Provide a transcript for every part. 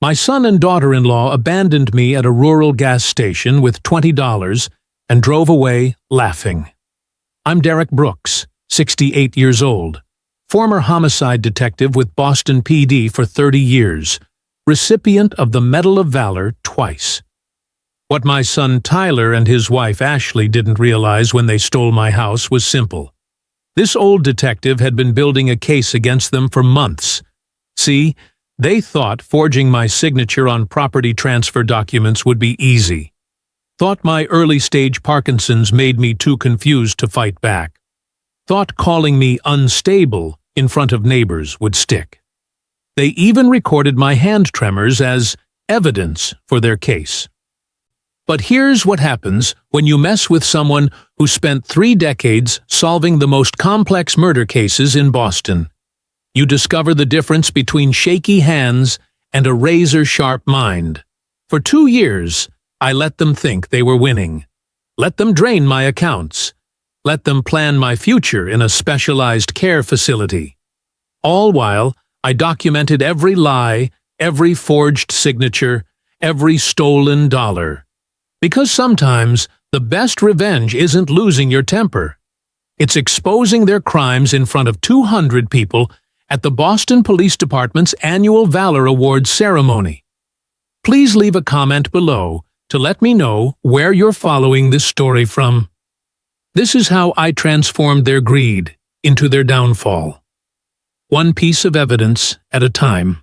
My son and daughter-in-law abandoned me at a rural gas station with $20 and drove away laughing. I'm Derek Brooks, 68 years old, former homicide detective with Boston PD for 30 years, recipient of the Medal of Valor twice. What my son Tyler and his wife Ashley didn't realize when they stole my house was simple. This old detective had been building a case against them for months. See, they thought forging my signature on property transfer documents would be easy. Thought my early-stage Parkinson's made me too confused to fight back. Thought calling me unstable in front of neighbors would stick. They even recorded my hand tremors as evidence for their case. But here's what happens when you mess with someone who spent 3 decades solving the most complex murder cases in Boston. You discover the difference between shaky hands and a razor-sharp mind. For 2 years, I let them think they were winning. Let them drain my accounts. Let them plan my future in a specialized care facility. All while, I documented every lie, every forged signature, every stolen dollar. Because sometimes, the best revenge isn't losing your temper. It's exposing their crimes in front of 200 people at the Boston Police Department's annual Valor Awards ceremony. Please leave a comment below to let me know where you're following this story from. This is how I transformed their greed into their downfall. One piece of evidence at a time.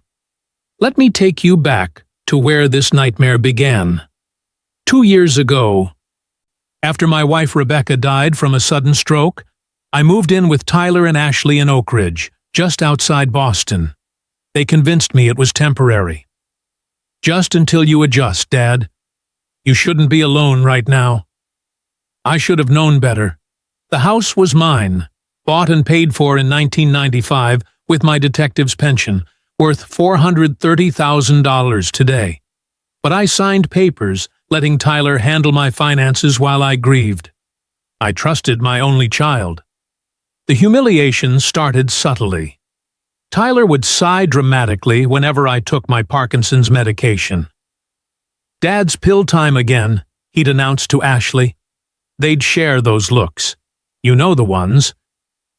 Let me take you back to where this nightmare began. 2 years ago, after my wife Rebecca died from a sudden stroke, I moved in with Tyler and Ashley in Oak Ridge, just outside Boston. They convinced me it was temporary. Just until you adjust, Dad. You shouldn't be alone right now. I should have known better. The house was mine, bought and paid for in 1995 with my detective's pension, worth $430,000 today. But I signed papers letting Tyler handle my finances while I grieved. I trusted my only child. The humiliation started subtly. Tyler would sigh dramatically whenever I took my Parkinson's medication. "Dad's pill time again," he'd announce to Ashley. They'd share those looks. You know the ones.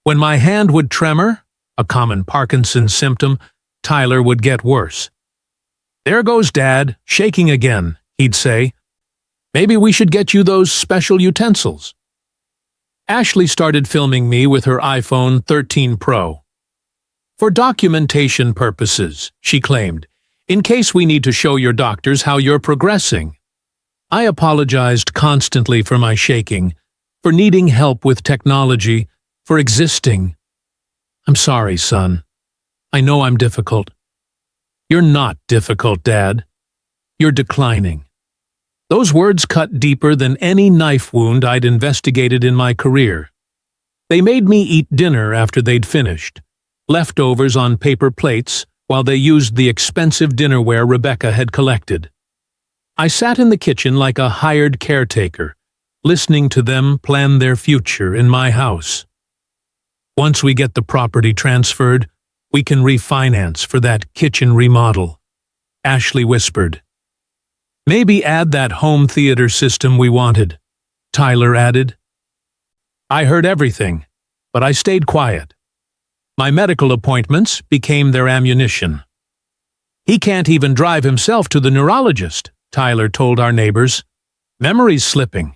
When my hand would tremor, a common Parkinson's symptom, Tyler would get worse. "There goes Dad, shaking again," he'd say. "Maybe we should get you those special utensils." Ashley started filming me with her iPhone 13 Pro. "For documentation purposes," she claimed, "in case we need to show your doctors how you're progressing." I apologized constantly for my shaking, for needing help with technology, for existing. "I'm sorry, son. I know I'm difficult." "You're not difficult, Dad. You're declining." Those words cut deeper than any knife wound I'd investigated in my career. They made me eat dinner after they'd finished, leftovers on paper plates while they used the expensive dinnerware Rebecca had collected. I sat in the kitchen like a hired caretaker, listening to them plan their future in my house. "Once we get the property transferred, we can refinance for that kitchen remodel," Ashley whispered. "Maybe add that home theater system we wanted," Tyler added. I heard everything, but I stayed quiet. My medical appointments became their ammunition. "He can't even drive himself to the neurologist," Tyler told our neighbors. "Memory's slipping.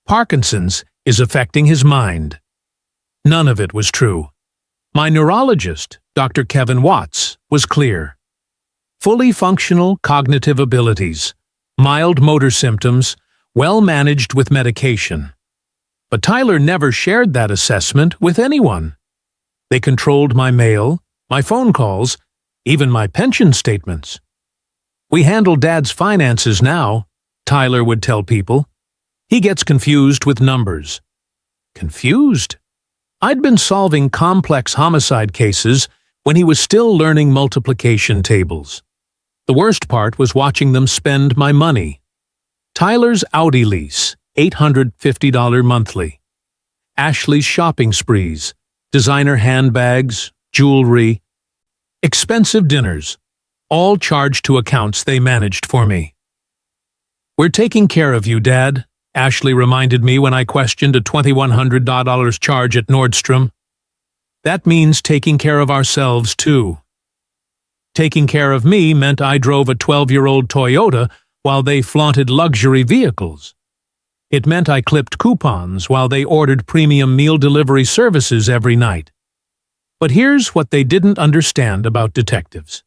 Parkinson's is affecting his mind." None of it was true. My neurologist, Dr. Kevin Watts, was clear. Fully functional cognitive abilities, mild motor symptoms, well managed with medication. But Tyler never shared that assessment with anyone. They controlled my mail, my phone calls, even my pension statements. "We handle Dad's finances now," Tyler would tell people. "He gets confused with numbers." Confused? I'd been solving complex homicide cases when he was still learning multiplication tables. The worst part was watching them spend my money. Tyler's Audi lease, $850 monthly. Ashley's shopping sprees, designer handbags, jewelry, expensive dinners, all charged to accounts they managed for me. "We're taking care of you, Dad," Ashley reminded me when I questioned a $2,100 charge at Nordstrom. "That means taking care of ourselves, too." Taking care of me meant I drove a 12-year-old Toyota while they flaunted luxury vehicles. It meant I clipped coupons while they ordered premium meal delivery services every night. But here's what they didn't understand about detectives.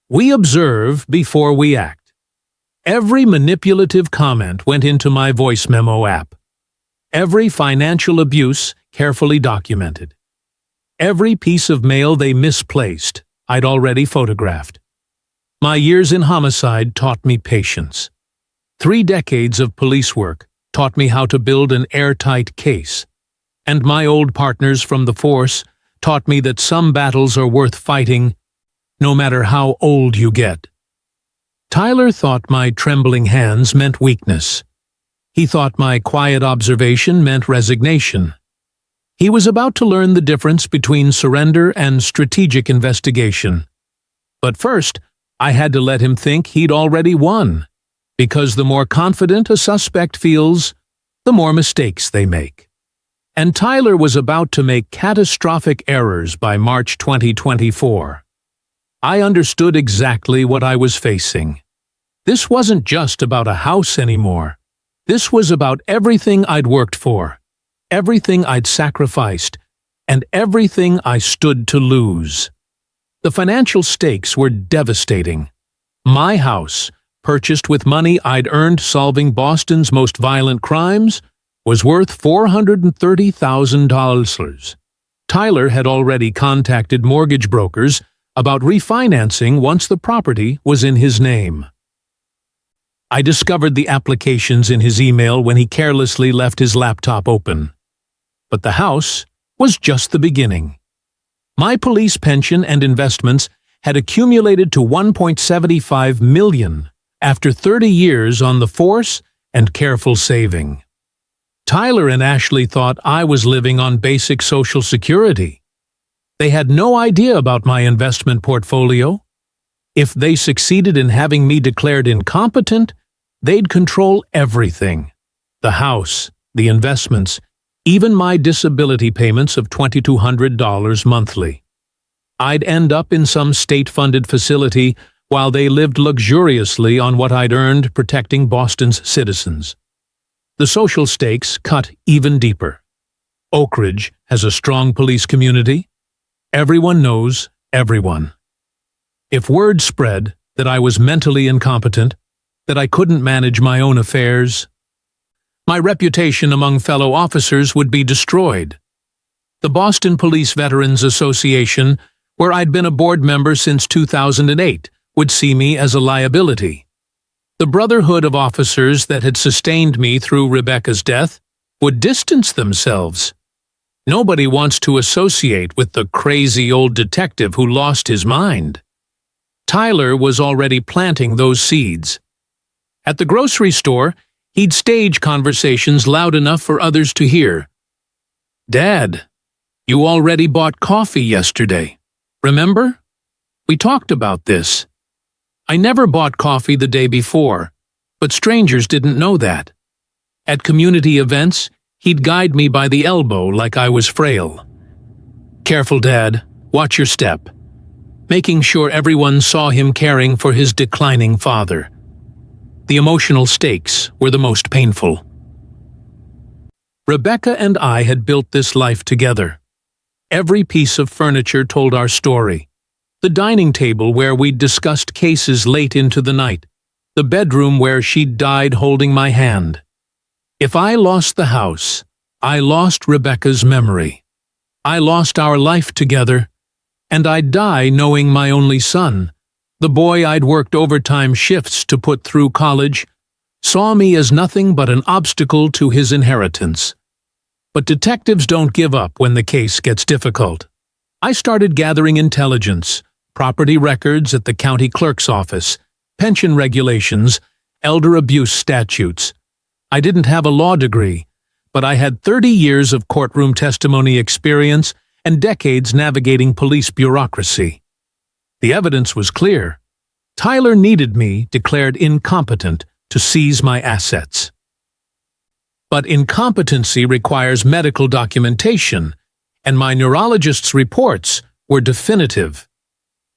We observe before we act. Every manipulative comment went into my voice memo app. Every financial abuse carefully documented. Every piece of mail they misplaced, I'd already photographed. My years in homicide taught me patience. 3 decades of police work taught me how to build an airtight case. And my old partners from the force taught me that some battles are worth fighting, no matter how old you get. Tyler thought my trembling hands meant weakness. He thought my quiet observation meant resignation. He was about to learn the difference between surrender and strategic investigation. But first, I had to let him think he'd already won, because the more confident a suspect feels, the more mistakes they make. And Tyler was about to make catastrophic errors by March 2024. I understood exactly what I was facing. This wasn't just about a house anymore. This was about everything I'd worked for, everything I'd sacrificed, and everything I stood to lose. The financial stakes were devastating. My house, purchased with money I'd earned solving Boston's most violent crimes, was worth $430,000. Tyler had already contacted mortgage brokers about refinancing once the property was in his name. I discovered the applications in his email when he carelessly left his laptop open. But the house was just the beginning. My police pension and investments had accumulated to $1.75 million after 30 years on the force and careful saving. Tyler and Ashley thought I was living on basic Social Security. They had no idea about my investment portfolio. If they succeeded in having me declared incompetent, they'd control everything: the house, the investments, even my disability payments of $2,200 monthly. I'd end up in some state-funded facility while they lived luxuriously on what I'd earned protecting Boston's citizens. The social stakes cut even deeper. Oak Ridge has a strong police community. Everyone knows everyone. If word spread that I was mentally incompetent, that I couldn't manage my own affairs, my reputation among fellow officers would be destroyed. The Boston Police Veterans Association, where I'd been a board member since 2008, would see me as a liability. The brotherhood of officers that had sustained me through Rebecca's death would distance themselves. Nobody wants to associate with the crazy old detective who lost his mind. Tyler was already planting those seeds. At the grocery store, he'd stage conversations loud enough for others to hear. "Dad, you already bought coffee yesterday. Remember? We talked about this." I never bought coffee the day before, but strangers didn't know that. At community events, he'd guide me by the elbow like I was frail. "Careful, Dad. Watch your step," making sure everyone saw him caring for his declining father. The emotional stakes were the most painful. Rebecca and I had built this life together. Every piece of furniture told our story. The dining table where we'd discussed cases late into the night. The bedroom where she'd died holding my hand. If I lost the house, I lost Rebecca's memory. I lost our life together, and I'd die knowing my only son, the boy I'd worked overtime shifts to put through college, saw me as nothing but an obstacle to his inheritance. But detectives don't give up when the case gets difficult. I started gathering intelligence, property records at the county clerk's office, pension regulations, elder abuse statutes. I didn't have a law degree, but I had 30 years of courtroom testimony experience and decades navigating police bureaucracy. The evidence was clear. Tyler needed me declared incompetent to seize my assets. But incompetency requires medical documentation, and my neurologist's reports were definitive.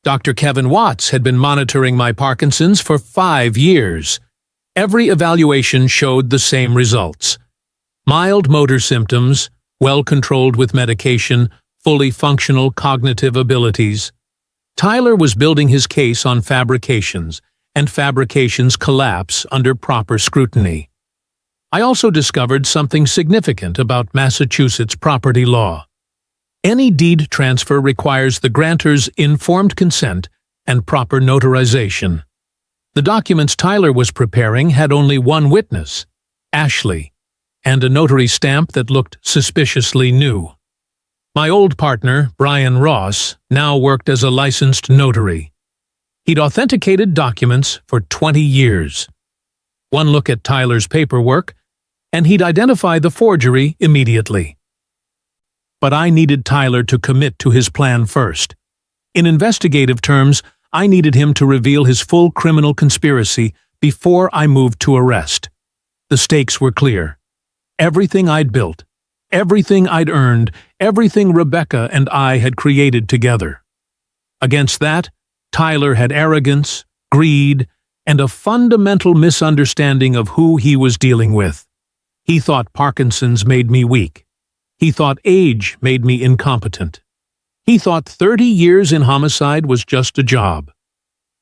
Dr. Kevin Watts had been monitoring my Parkinson's for 5 years. Every evaluation showed the same results. Mild motor symptoms, well controlled with medication, fully functional cognitive abilities. Tyler was building his case on fabrications, and fabrications collapse under proper scrutiny. I also discovered something significant about Massachusetts property law. Any deed transfer requires the grantor's informed consent and proper notarization. The documents Tyler was preparing had only one witness, Ashley, and a notary stamp that looked suspiciously new. My old partner, Brian Ross, now worked as a licensed notary. He'd authenticated documents for 20 years. One look at Tyler's paperwork, and he'd identify the forgery immediately. But I needed Tyler to commit to his plan first. In investigative terms, I needed him to reveal his full criminal conspiracy before I moved to arrest. The stakes were clear. Everything I'd built, everything I'd earned, everything Rebecca and I had created together. Against that, Tyler had arrogance, greed, and a fundamental misunderstanding of who he was dealing with. He thought Parkinson's made me weak. He thought age made me incompetent. He thought 30 years in homicide was just a job.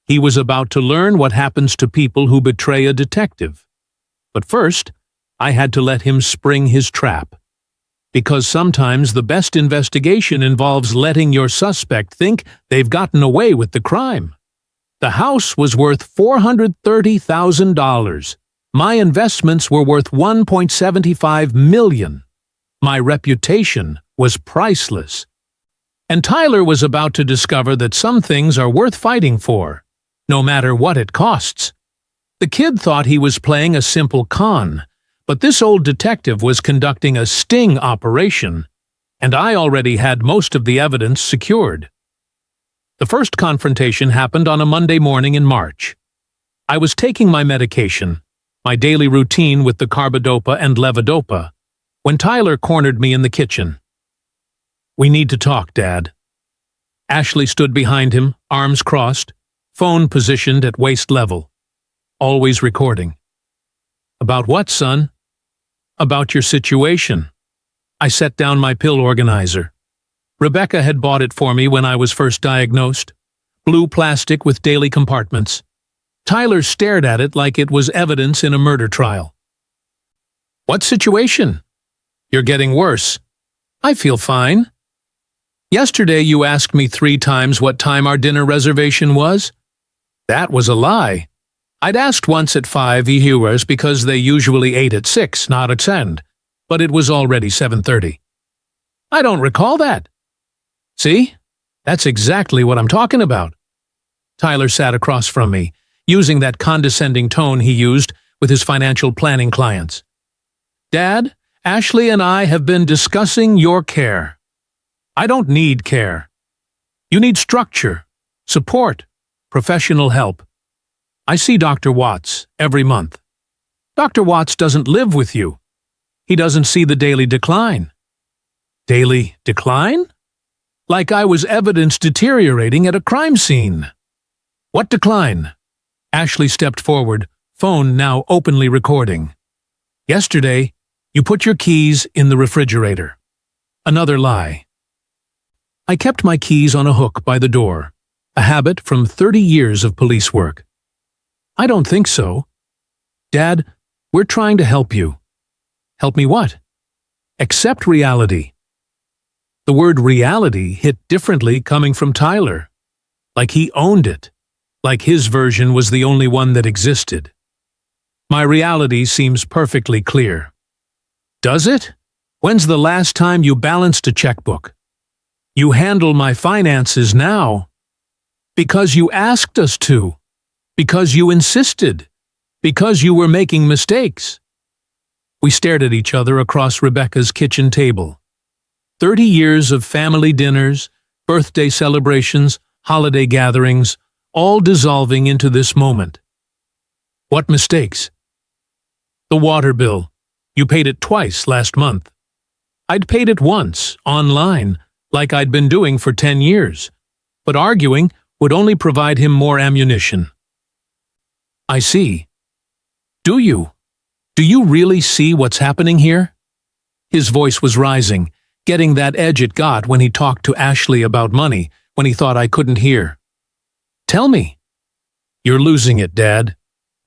He was about to learn what happens to people who betray a detective. But first, I had to let him spring his trap. Because sometimes the best investigation involves letting your suspect think they've gotten away with the crime. The house was worth $430,000. My investments were worth $1.75 million. My reputation was priceless. And Tyler was about to discover that some things are worth fighting for, no matter what it costs. The kid thought he was playing a simple con, but this old detective was conducting a sting operation, and I already had most of the evidence secured. The first confrontation happened on a Monday morning in March. I was taking my medication, my daily routine with the carbidopa and levodopa, when Tyler cornered me in the kitchen. "We need to talk, Dad." Ashley stood behind him, arms crossed, phone positioned at waist level. Always recording. "About what, son?" "About your situation." I set down my pill organizer. Rebecca had bought it for me when I was first diagnosed. Blue plastic with daily compartments. Tyler stared at it like it was evidence in a murder trial. "What situation?" "You're getting worse." "I feel fine." "Yesterday you asked me 3 times what time our dinner reservation was." "That was a lie. I'd asked once at 5 hours because they usually ate at 6, not at 10, but it was already 7:30. "I don't recall that." "See? That's exactly what I'm talking about." Tyler sat across from me, using that condescending tone he used with his financial planning clients. "Dad, Ashley and I have been discussing your care. I don't need care. You need structure, support, professional help. I see Dr. Watts every month. Dr. Watts doesn't live with you. He doesn't see the daily decline." "Daily decline?" Like I was evidence deteriorating at a crime scene. "What decline?" Ashley stepped forward, phone now openly recording. "Yesterday, you put your keys in the refrigerator." Another lie. I kept my keys on a hook by the door, a habit from 30 years of police work. "I don't think so." "Dad, we're trying to help you." "Help me what?" "Accept reality." The word reality hit differently coming from Tyler. Like he owned it. Like his version was the only one that existed. My reality seems perfectly clear. Does it? When's the last time you balanced a checkbook? You handle my finances now. Because you asked us to. Because you insisted. Because you were making mistakes. We stared at each other across Rebecca's kitchen table. 30 years of family dinners, birthday celebrations, holiday gatherings, all dissolving into this moment. What mistakes? The water bill. You paid it twice last month. I'd paid it once, online, like I'd been doing for 10 years, but arguing would only provide him more ammunition. I see. Do you? Do you really see what's happening here? His voice was rising, getting that edge it got when he talked to Ashley about money, when he thought I couldn't hear. Tell me. You're losing it, Dad.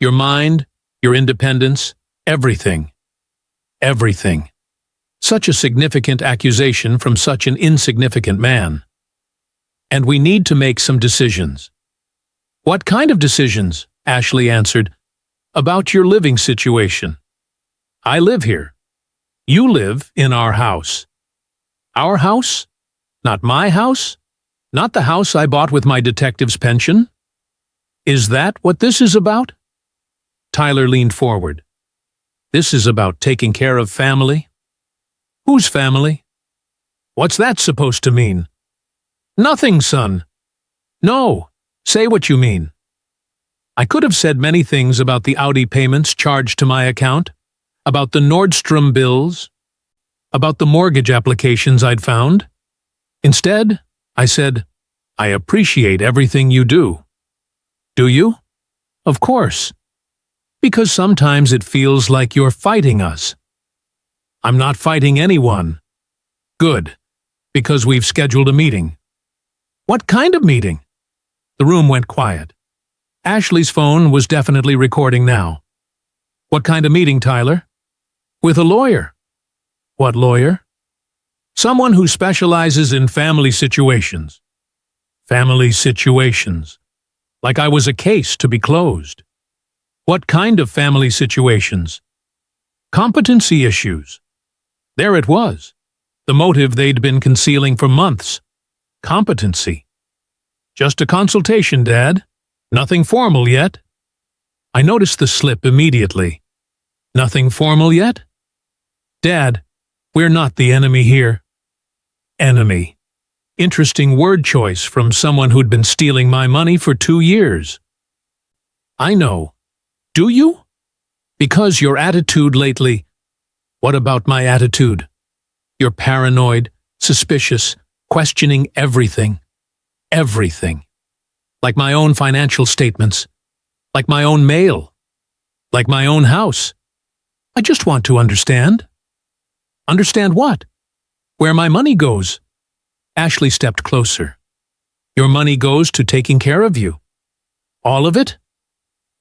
Your mind, your independence, everything. Everything. Such a significant accusation from such an insignificant man. And we need to make some decisions. What kind of decisions? Ashley answered. About your living situation. I live here. You live in our house. Our house? Not my house? Not the house I bought with my detective's pension? Is that what this is about? Tyler leaned forward. This is about taking care of family. Whose family? What's that supposed to mean? Nothing, son. No, say what you mean. I could have said many things about the Audi payments charged to my account, about the Nordstrom bills, about the mortgage applications I'd found. Instead, I said, I appreciate everything you do. Do you? Of course. Because sometimes it feels like you're fighting us. I'm not fighting anyone. Good, because we've scheduled a meeting. What kind of meeting? The room went quiet. Ashley's phone was definitely recording now. What kind of meeting, Tyler? With a lawyer. What lawyer? Someone who specializes in family situations. Family situations. Like I was a case to be closed. What kind of family situations? Competency issues. There it was. The motive they'd been concealing for months. Competency. Just a consultation, Dad. Nothing formal yet. I noticed the slip immediately. Nothing formal yet? Dad, we're not the enemy here. Enemy. Interesting word choice from someone who'd been stealing my money for 2 years. I know. Do you? Because your attitude lately. What about my attitude? You're paranoid, suspicious, questioning everything. Everything. Like my own financial statements. Like my own mail. Like my own house. I just want to understand. Understand what? Where my money goes. Ashley stepped closer. Your money goes to taking care of you. All of it?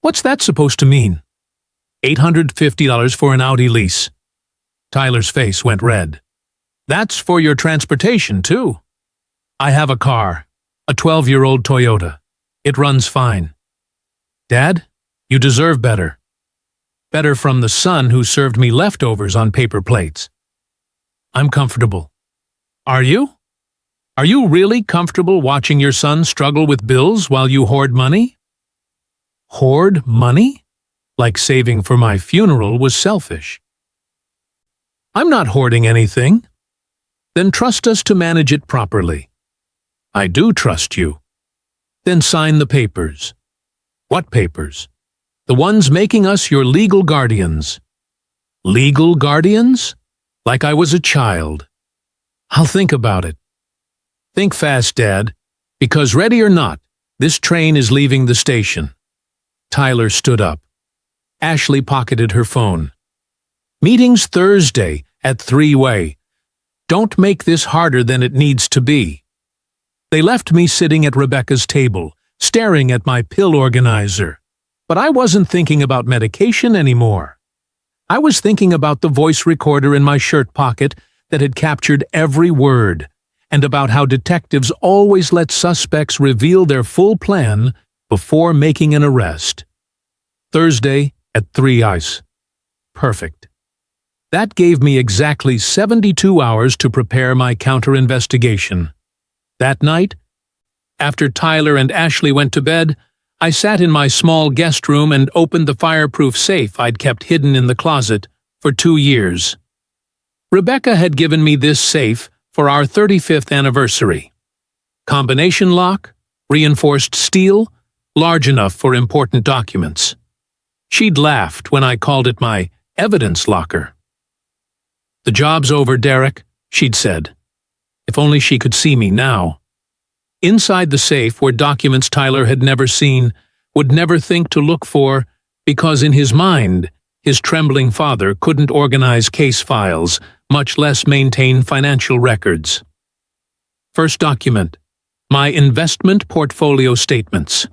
What's that supposed to mean? $850 for an Audi lease. Tyler's face went red. That's for your transportation, too. I have a car, a 12-year-old Toyota. It runs fine. Dad, you deserve better. Better from the son who served me leftovers on paper plates. I'm comfortable. Are you? Are you really comfortable watching your son struggle with bills while you hoard money? Hoard money? Like saving for my funeral was selfish. I'm not hoarding anything. Then trust us to manage it properly. I do trust you. Then sign the papers. What papers? The ones making us your legal guardians. Legal guardians? Like I was a child. I'll think about it. Think fast, Dad, because ready or not, this train is leaving the station. Tyler stood up. Ashley pocketed her phone. Meeting's Thursday at 3-way. Don't make this harder than it needs to be. They left me sitting at Rebecca's table, staring at my pill organizer. But I wasn't thinking about medication anymore. I was thinking about the voice recorder in my shirt pocket that had captured every word, and about how detectives always let suspects reveal their full plan before making an arrest. Thursday at 3 ice. Perfect. That gave me exactly 72 hours to prepare my counter-investigation. That night, after Tyler and Ashley went to bed, I sat in my small guest room and opened the fireproof safe I'd kept hidden in the closet for 2 years. Rebecca had given me this safe for our 35th anniversary. Combination lock, reinforced steel, large enough for important documents. She'd laughed when I called it my evidence locker. "The job's over, Derek," she'd said. If only she could see me now. Inside the safe were documents Tyler had never seen, would never think to look for, because in his mind, his trembling father couldn't organize case files, much less maintain financial records. First document: my investment portfolio statements.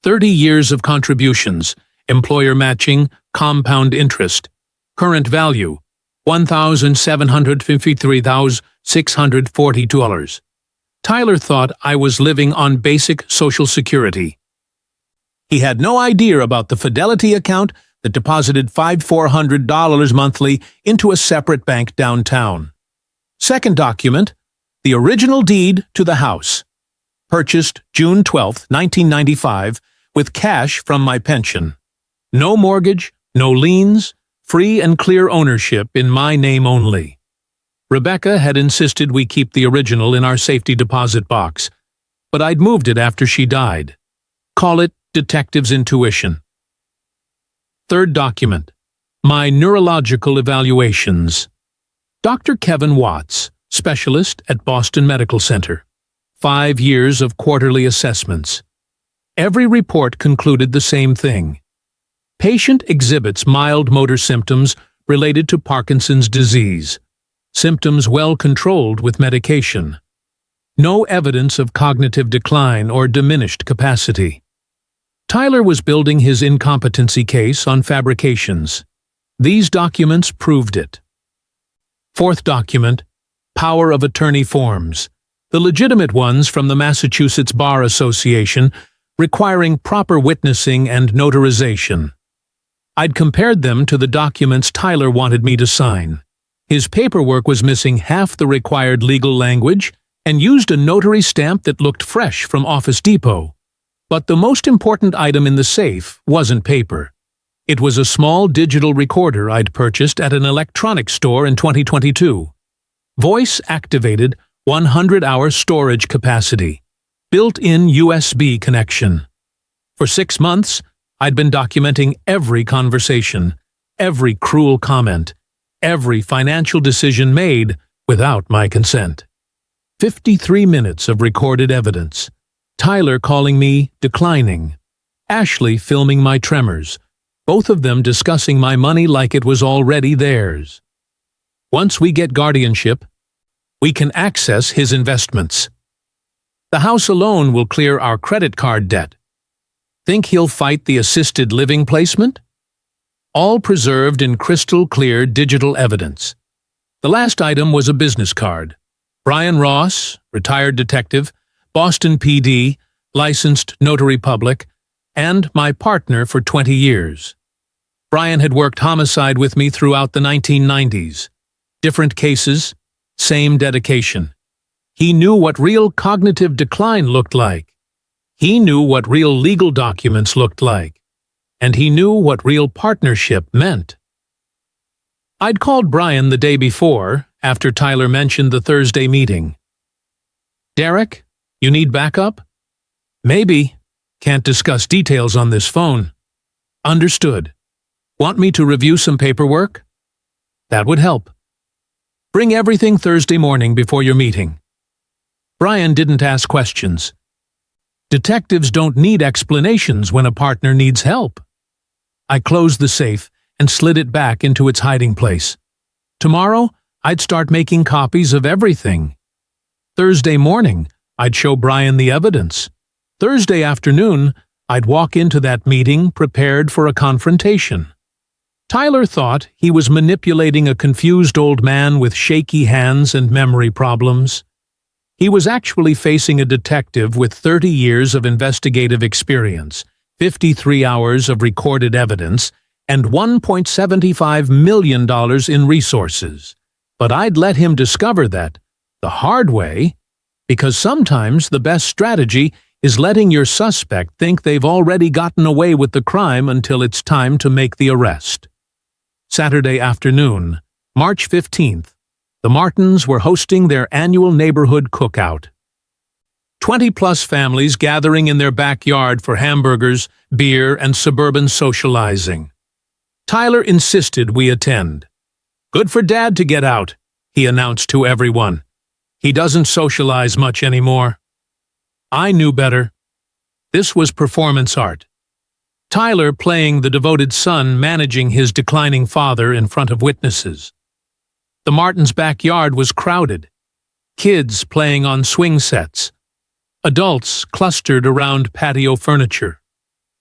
30 years of contributions, employer matching, compound interest. Current value: $1,753,640. Tyler thought I was living on basic Social Security. He had no idea about the Fidelity account that deposited $400 monthly into a separate bank downtown. Second document: the original deed to the house. Purchased June 12, 1995, with cash from my pension. No mortgage, no liens, free and clear ownership in my name only. Rebecca had insisted we keep the original in our safety deposit box, but I'd moved it after she died. Call it detective's intuition. Third document: my neurological evaluations. Dr. Kevin Watts, specialist at Boston Medical Center. 5 years of quarterly assessments. Every report concluded the same thing. Patient exhibits mild motor symptoms related to Parkinson's disease. Symptoms well controlled with medication. No evidence of cognitive decline or diminished capacity. Tyler was building his incompetency case on fabrications. These documents proved it. Fourth document: power of attorney forms. The legitimate ones from the Massachusetts Bar Association, requiring proper witnessing and notarization. I'd compared them to the documents Tyler wanted me to sign. His paperwork was missing half the required legal language and used a notary stamp that looked fresh from Office Depot. But the most important item in the safe wasn't paper. It was a small digital recorder I'd purchased at an electronics store in 2022. Voice-activated 100-hour storage capacity. Built-in USB connection. For 6 months, I'd been documenting every conversation, every cruel comment, every financial decision made without my consent. 53 minutes of recorded evidence. Tyler calling me declining. Ashley filming my tremors, both of them discussing my money like it was already theirs. Once we get guardianship, we can access his investments. The house alone will clear our credit card debt. Think he'll fight the assisted living placement? All preserved in crystal clear digital evidence. The last item was a business card. Brian Ross, retired detective, Boston PD, licensed notary public, and my partner for 20 years. Brian had worked homicide with me throughout the 1990s. Different cases, same dedication. He knew what real cognitive decline looked like. He knew what real legal documents looked like. And he knew what real partnership meant. I'd called Brian the day before, after Tyler mentioned the Thursday meeting. "Derek, you need backup?" "Maybe. Can't discuss details on this phone." "Understood. Want me to review some paperwork?" "That would help." "Bring everything Thursday morning before your meeting." Brian didn't ask questions. Detectives don't need explanations when a partner needs help. I closed the safe and slid it back into its hiding place. Tomorrow, I'd start making copies of everything. Thursday morning, I'd show Brian the evidence. Thursday afternoon, I'd walk into that meeting prepared for a confrontation. Tyler thought he was manipulating a confused old man with shaky hands and memory problems. He was actually facing a detective with 30 years of investigative experience, 53 hours of recorded evidence, and $1.75 million in resources. But I'd let him discover that, the hard way, because sometimes the best strategy is letting your suspect think they've already gotten away with the crime until it's time to make the arrest. Saturday afternoon, March 15th, the Martins were hosting their annual neighborhood cookout. 20-plus families gathering in their backyard for hamburgers, beer, and suburban socializing. Tyler insisted we attend. "Good for Dad to get out," he announced to everyone. "He doesn't socialize much anymore." I knew better. This was performance art. Tyler playing the devoted son managing his declining father in front of witnesses. The Martins' backyard was crowded. Kids playing on swing sets. Adults clustered around patio furniture.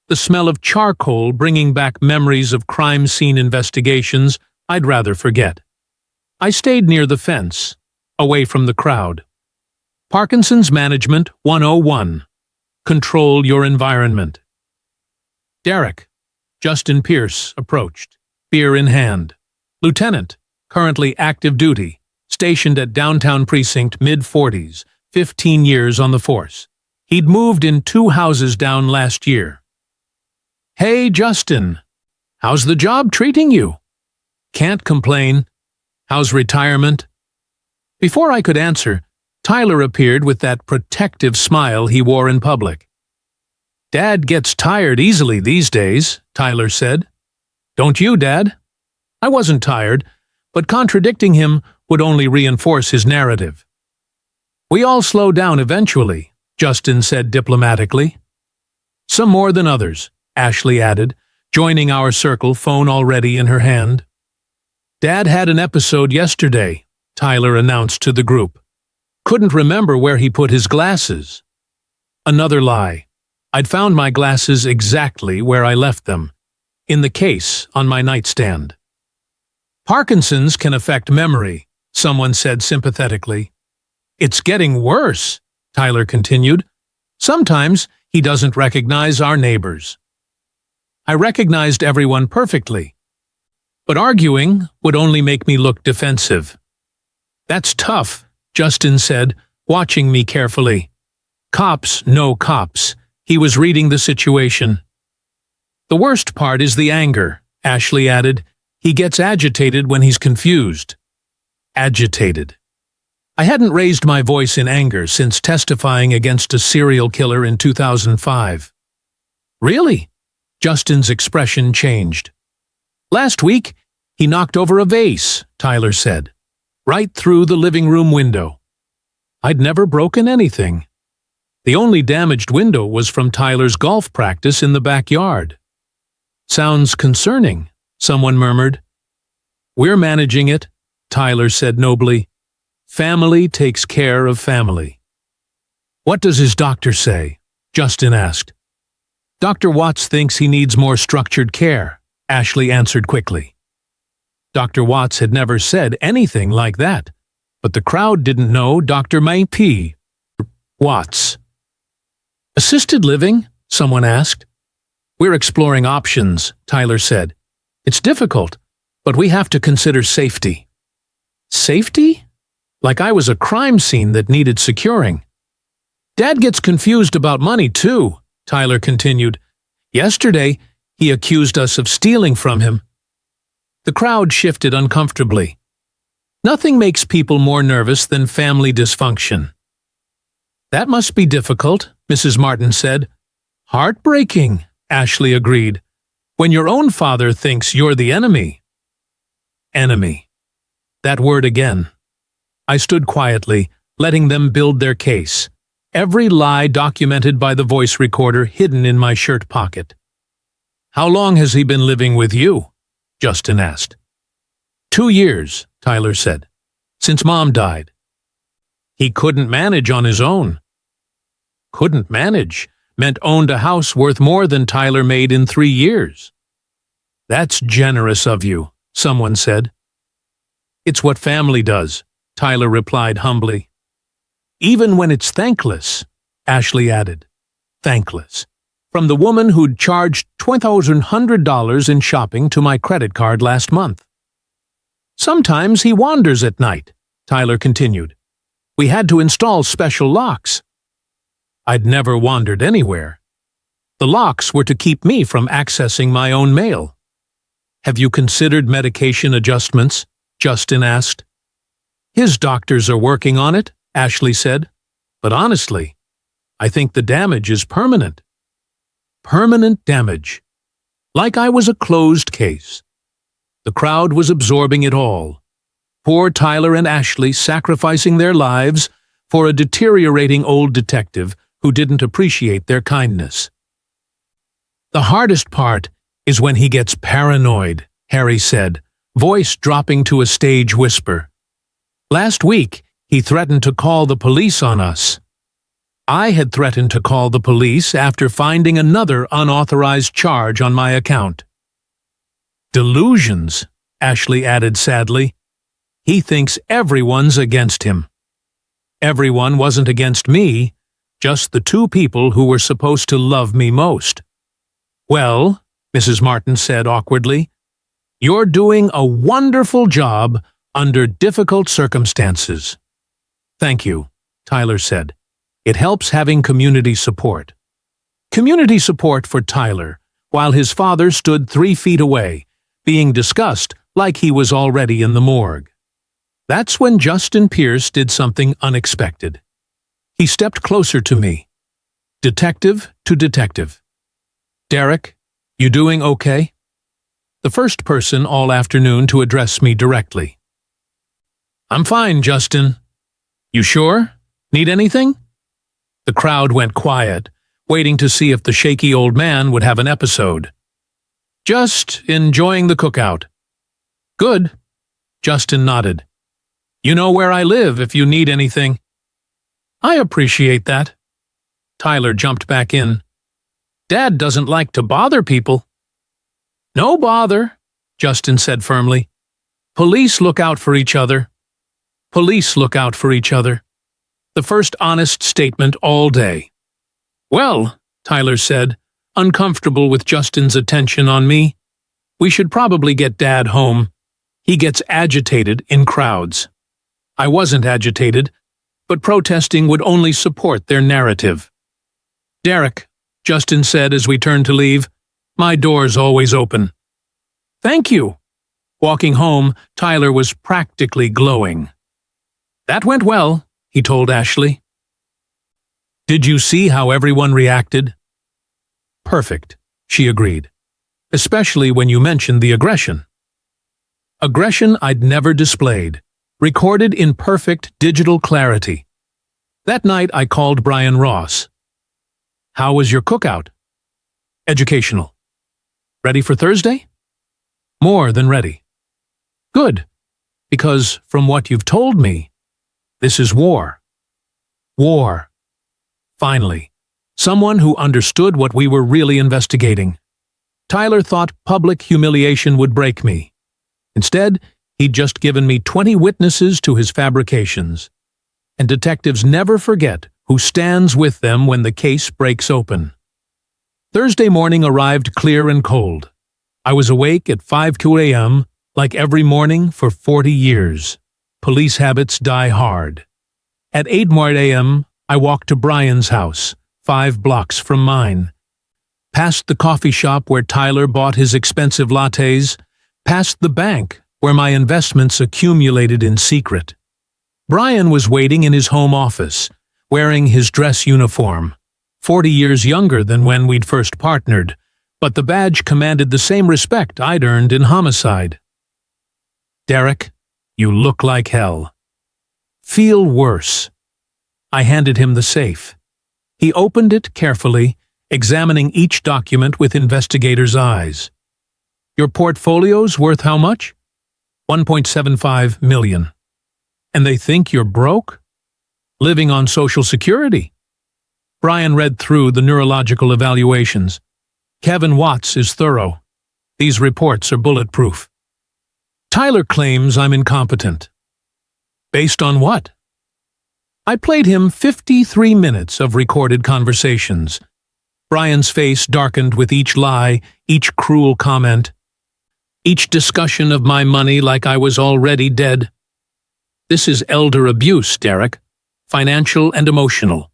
The smell of charcoal bringing back memories of crime scene investigations I'd rather forget. I stayed near the fence, away from the crowd. Parkinson's Management 101. Control your environment. Derek, Justin Pierce, approached, beer in hand. Lieutenant, currently active duty, stationed at Downtown Precinct, mid-40s, 15 years on the force. He'd moved in 2 houses down last year. "Hey, Justin. How's the job treating you?" "Can't complain. How's retirement?" Before I could answer, Tyler appeared with that protective smile he wore in public. "Dad gets tired easily these days," Tyler said. "Don't you, Dad?" I wasn't tired, but contradicting him would only reinforce his narrative. "We all slow down eventually," Justin said diplomatically. "Some more than others," Ashley added, joining our circle, phone already in her hand. "Dad had an episode yesterday," Tyler announced to the group. "Couldn't remember where he put his glasses." Another lie. I'd found my glasses exactly where I left them, in the case on my nightstand. "Parkinson's can affect memory," someone said sympathetically. "It's getting worse," Tyler continued. "Sometimes he doesn't recognize our neighbors." I recognized everyone perfectly, but arguing would only make me look defensive. "That's tough," Justin said, watching me carefully. "Cops know cops." He was reading the situation. "The worst part is the anger," Ashley added. "He gets agitated when he's confused." Agitated. I hadn't raised my voice in anger since testifying against a serial killer in 2005. "Really?" Justin's expression changed. "Last week, he knocked over a vase," Tyler said, "right through the living room window." I'd never broken anything. The only damaged window was from Tyler's golf practice in the backyard. "Sounds concerning," someone murmured. "We're managing it," Tyler said nobly. "Family takes care of family." "What does his doctor say?" Justin asked. "Dr. Watts thinks he needs more structured care," Ashley answered quickly. Dr. Watts had never said anything like that, but the crowd didn't know Dr. P. Watts. "Assisted living?" someone asked. "We're exploring options," Tyler said. "It's difficult, but we have to consider safety." Safety? Like I was a crime scene that needed securing. "Dad gets confused about money, too," Tyler continued. "Yesterday, he accused us of stealing from him." The crowd shifted uncomfortably. Nothing makes people more nervous than family dysfunction. "That must be difficult," Mrs. Martin said. "Heartbreaking," Ashley agreed. "When your own father thinks you're the enemy." Enemy. That word again. I stood quietly, letting them build their case. Every lie documented by the voice recorder hidden in my shirt pocket. "How long has he been living with you?" Justin asked. 2 years, Tyler said. "Since Mom died." "He couldn't manage on his own." Couldn't manage meant owned a house worth more than Tyler made in 3 years. "That's generous of you," someone said. "It's what family does," Tyler replied humbly. "Even when it's thankless," Ashley added. Thankless. From the woman who'd charged $2,100 in shopping to my credit card last month. "Sometimes he wanders at night," Tyler continued. "We had to install special locks." I'd never wandered anywhere. The locks were to keep me from accessing my own mail. "Have you considered medication adjustments?" Justin asked. "His doctors are working on it," Ashley said. "But honestly, I think the damage is permanent. Permanent damage. Like I was a closed case. The crowd was absorbing it all. Poor Tyler and Ashley sacrificing their lives for a deteriorating old detective who didn't appreciate their kindness. The hardest part is when he gets paranoid, Harry said, voice dropping to a stage whisper. Last week, he threatened to call the police on us. I had threatened to call the police after finding another unauthorized charge on my account. Delusions, Ashley added sadly. He thinks everyone's against him. Everyone wasn't against me, just the two people who were supposed to love me most. Well, Mrs. Martin said awkwardly, you're doing a wonderful job under difficult circumstances. Thank you, Tyler said. It helps having community support. Community support for Tyler, while his father stood 3 feet away, being discussed like he was already in the morgue. That's when Justin Pierce did something unexpected. He stepped closer to me, detective to detective. Derek, you doing okay? The first person all afternoon to address me directly. I'm fine, Justin. You sure? Need anything? The crowd went quiet, waiting to see if the shaky old man would have an episode. Just enjoying the cookout. Good. Justin nodded. You know where I live if you need anything. I appreciate that. Tyler jumped back in. Dad doesn't like to bother people. No bother, Justin said firmly. Police look out for each other. Police look out for each other. The first honest statement all day. Well, Tyler said, uncomfortable with Justin's attention on me. We should probably get Dad home. He gets agitated in crowds. I wasn't agitated, but protesting would only support their narrative. Derek, Justin said as we turned to leave, my door's always open. Thank you. Walking home, Tyler was practically glowing. That went well, he told Ashley. Did you see how everyone reacted? Perfect, she agreed, especially when you mentioned the aggression. Aggression I'd never displayed, recorded in perfect digital clarity. That night I called Brian Ross. How was your cookout? Educational. Ready for Thursday? More than ready. Good, because from what you've told me, this is war. War. Finally, someone who understood what we were really investigating. Tyler thought public humiliation would break me. Instead, he'd just given me 20 witnesses to his fabrications. And detectives never forget who stands with them when the case breaks open. Thursday morning arrived clear and cold. I was awake at 5 a.m., like every morning for 40 years. Police habits die hard. At 8 a.m., I walked to Brian's house, 5 blocks from mine. Past the coffee shop where Tyler bought his expensive lattes, past the bank where my investments accumulated in secret. Brian was waiting in his home office, wearing his dress uniform, 40 years younger than when we'd first partnered, but the badge commanded the same respect I'd earned in homicide. Derek, you look like hell. Feel worse. I handed him the safe. He opened it carefully, examining each document with investigators' eyes. Your portfolio's worth how much? $1.75 million. And they think you're broke? Living on Social Security? Brian read through the neurological evaluations. Kevin Watts is thorough. These reports are bulletproof. Tyler claims I'm incompetent. Based on what? I played him 53 minutes of recorded conversations. Brian's face darkened with each lie, each cruel comment, each discussion of my money like I was already dead. This is elder abuse, Derek. Financial and emotional.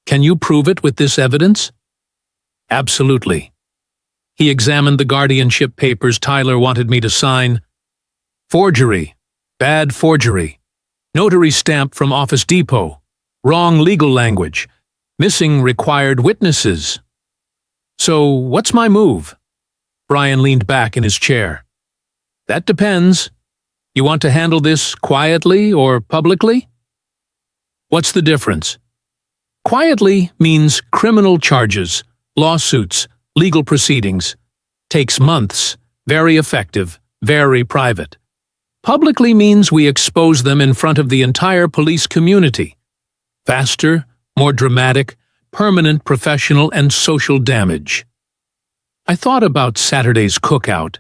Can you prove it with this evidence? Absolutely. He examined the guardianship papers Tyler wanted me to sign. Forgery. Bad forgery. Notary stamp from Office Depot. Wrong legal language. Missing required witnesses. So, what's my move? Brian leaned back in his chair. That depends. You want to handle this quietly or publicly? What's the difference? Quietly means criminal charges, lawsuits, legal proceedings. Takes months, very effective, very private. Publicly means we expose them in front of the entire police community. Faster, more dramatic, permanent professional and social damage. I thought about Saturday's cookout.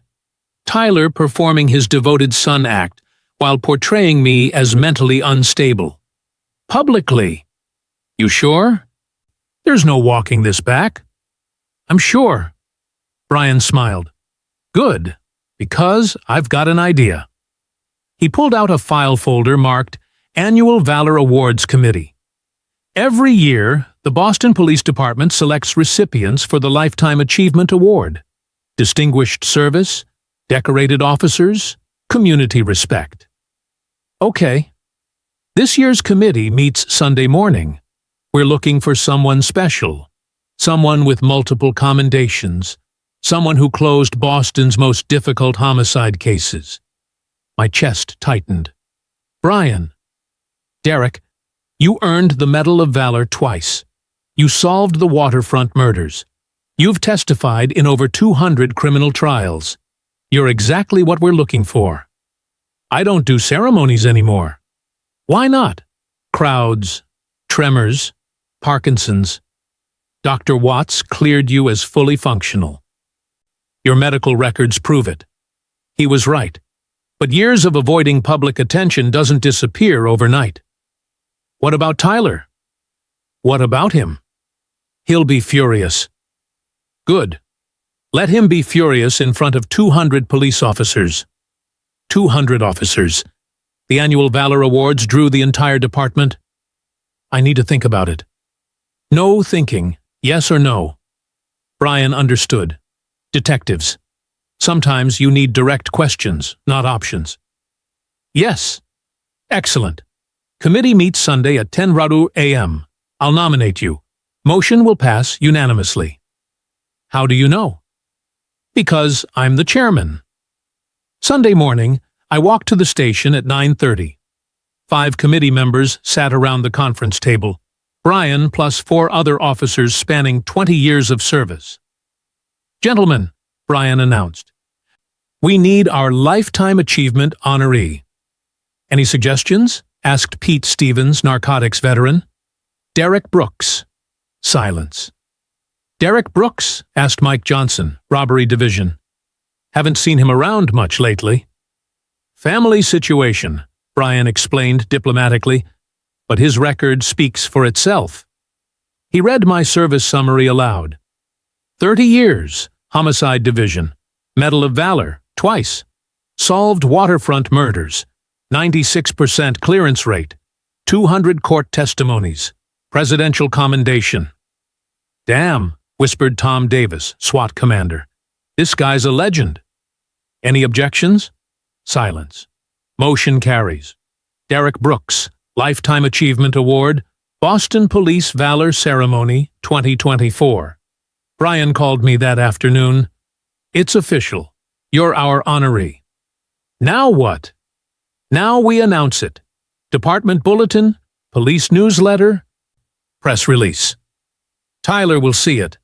Tyler performing his devoted son act while portraying me as mentally unstable. Publicly. You sure? There's no walking this back. I'm sure. Brian smiled. Good, because I've got an idea. He pulled out a file folder marked Annual Valor Awards Committee. Every year, the Boston Police Department selects recipients for the Lifetime Achievement Award. Distinguished service, decorated officers, community respect. Okay. This year's committee meets Sunday morning. We're looking for someone special, someone with multiple commendations, someone who closed Boston's most difficult homicide cases. My chest tightened. Brian. Derek, you earned the Medal of Valor twice. You solved the waterfront murders. You've testified in over 200 criminal trials. You're exactly what we're looking for. I don't do ceremonies anymore. Why not? Crowds, tremors, Parkinson's. Dr. Watts cleared you as fully functional. Your medical records prove it. He was right. But years of avoiding public attention doesn't disappear overnight. What about Tyler? What about him? He'll be furious. Good. Let him be furious in front of 200 police officers. 200 officers. The Annual Valor Awards drew the entire department. I need to think about it. No thinking, yes or no. Brian understood. Detectives. Sometimes you need direct questions, not options. Yes. Excellent. Committee meets Sunday at 10 a.m. I'll nominate you. Motion will pass unanimously. How do you know? Because I'm the chairman. Sunday morning, I walked to the station at 9:30. 5 committee members sat around the conference table. Brian plus 4 other officers spanning 20 years of service. Gentlemen, Brian announced, we need our Lifetime Achievement honoree. Any suggestions? Asked Pete Stevens, narcotics veteran. Derek Brooks. Silence. Derek Brooks? Asked Mike Johnson, robbery division. Haven't seen him around much lately. Family situation, Brian explained diplomatically, but his record speaks for itself. He read my service summary aloud. 30 years, homicide division, Medal of Valor, twice. Solved waterfront murders, 96% clearance rate, 200 court testimonies, presidential commendation. Damn, whispered Tom Davis, SWAT commander. This guy's a legend. Any objections? Silence. Motion carries. Derek Brooks, Lifetime Achievement Award, Boston Police Valor Ceremony 2024. Brian called me that afternoon. It's official. You're our honoree. Now what? Now we announce it. Department bulletin, police newsletter, press release. Tyler will see it.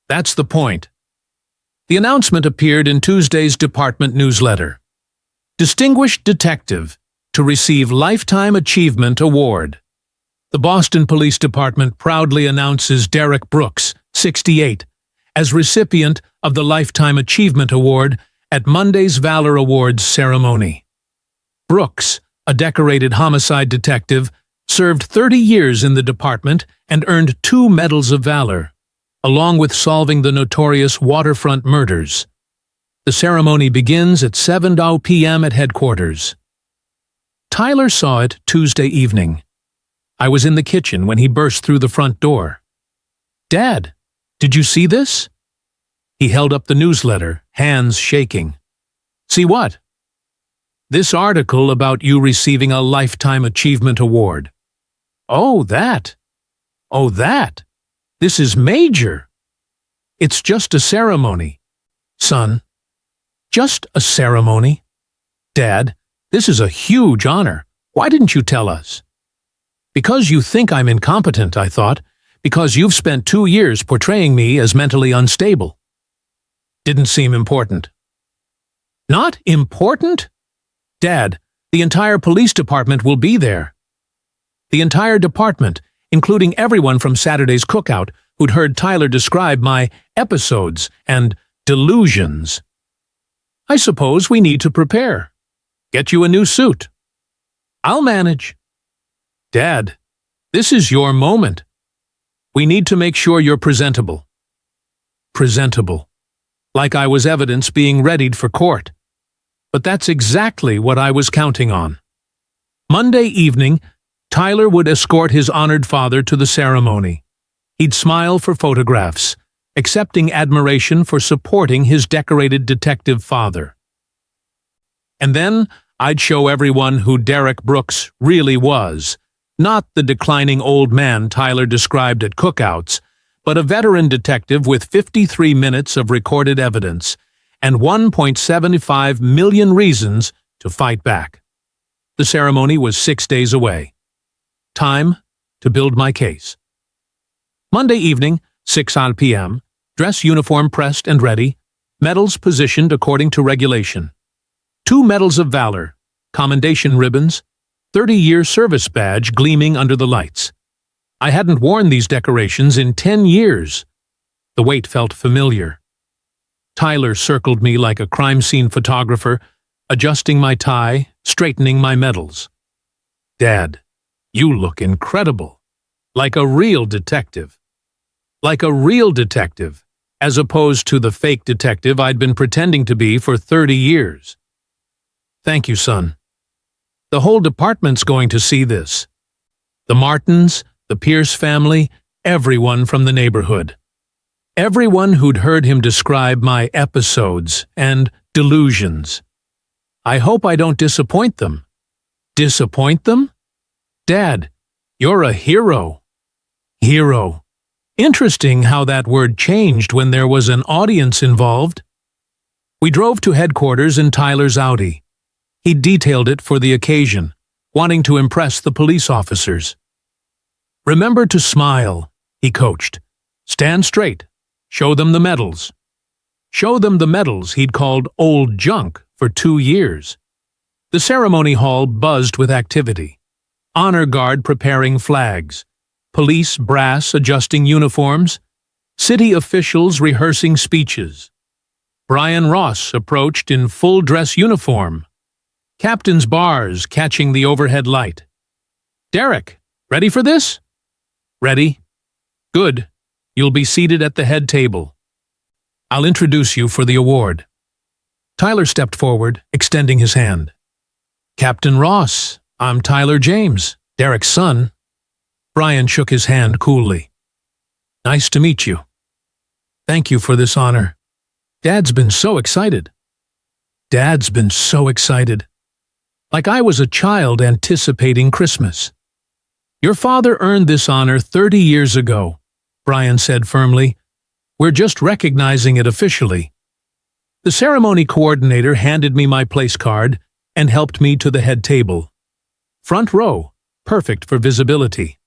That's the point. The announcement appeared in Tuesday's department newsletter. Distinguished detective to receive Lifetime Achievement Award. The Boston Police Department proudly announces Derek Brooks, 68, as recipient of the Lifetime Achievement Award at Monday's Valor Awards ceremony. Brooks, a decorated homicide detective, served 30 years in the department and earned 2 Medals of Valor, along with solving the notorious waterfront murders. The ceremony begins at 7 p.m. at headquarters. Tyler saw it Tuesday evening. I was in the kitchen when he burst through the front door. Dad, did you see this? He held up the newsletter, hands shaking. See what? This article about you receiving a Lifetime Achievement Award. Oh, that. Oh, that. This is major. It's just a ceremony. Son, just a ceremony. Dad, this is a huge honor. Why didn't you tell us? Because you think I'm incompetent, I thought. Because you've spent 2 years portraying me as mentally unstable. Didn't seem important. Not important? Dad, the entire police department will be there. The entire department, including everyone from Saturday's cookout who'd heard Tyler describe my episodes and delusions. I suppose we need to prepare. Get you a new suit. I'll manage. Dad, this is your moment. We need to make sure you're presentable. Presentable. Like I was evidence being readied for court. But that's exactly what I was counting on. Monday evening, Tyler would escort his honored father to the ceremony. He'd smile for photographs, accepting admiration for supporting his decorated detective father. And then I'd show everyone who Derek Brooks really was, not the declining old man Tyler described at cookouts, but a veteran detective with 53 minutes of recorded evidence and 1.75 million reasons to fight back. The ceremony was 6 days away. Time to build my case. Monday evening, 6 p.m., dress uniform pressed and ready, medals positioned according to regulation. 2 medals of valor, commendation ribbons, 30-year service badge gleaming under the lights. I hadn't worn these decorations in 10 years. The weight felt familiar. Tyler circled me like a crime scene photographer, adjusting my tie, straightening my medals. Dad, you look incredible. Like a real detective. Like a real detective, as opposed to the fake detective I'd been pretending to be for 30 years. Thank you, son. The whole department's going to see this. The Martins, the Pierce family, everyone from the neighborhood. Everyone who'd heard him describe my episodes and delusions. I hope I don't disappoint them. Disappoint them? Dad, you're a hero. Hero. Interesting how that word changed when there was an audience involved. We drove to headquarters in Tyler's Audi. He detailed it for the occasion, wanting to impress the police officers. Remember to smile, he coached. Stand straight. Show them the medals. Show them the medals he'd called old junk for 2 years. The ceremony hall buzzed with activity. Honor guard preparing flags. Police brass adjusting uniforms. City officials rehearsing speeches. Brian Ross approached in full dress uniform. Captain's bars catching the overhead light. Derek, ready for this? Ready. Good. You'll be seated at the head table. I'll introduce you for the award. Tyler stepped forward, extending his hand. Captain Ross, I'm Tyler James, Derek's son. Brian shook his hand coolly. Nice to meet you. Thank you for this honor. Dad's been so excited. Dad's been so excited. Like I was a child anticipating Christmas. Your father earned this honor 30 years ago, Brian said firmly. We're just recognizing it officially. The ceremony coordinator handed me my place card and helped me to the head table. Front row, perfect for visibility.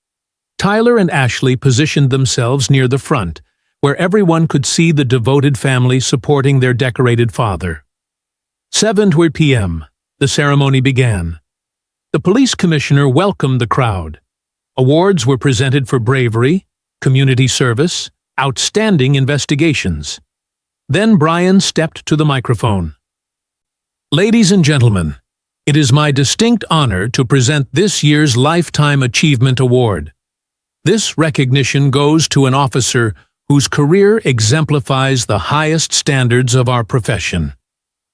Tyler and Ashley positioned themselves near the front, where everyone could see the devoted family supporting their decorated father. 7:00 p.m. The ceremony began. The police commissioner welcomed the crowd. Awards were presented for bravery, community service, outstanding investigations. Then Brian stepped to the microphone. Ladies and gentlemen, it is my distinct honor to present this year's Lifetime Achievement Award. This recognition goes to an officer whose career exemplifies the highest standards of our profession.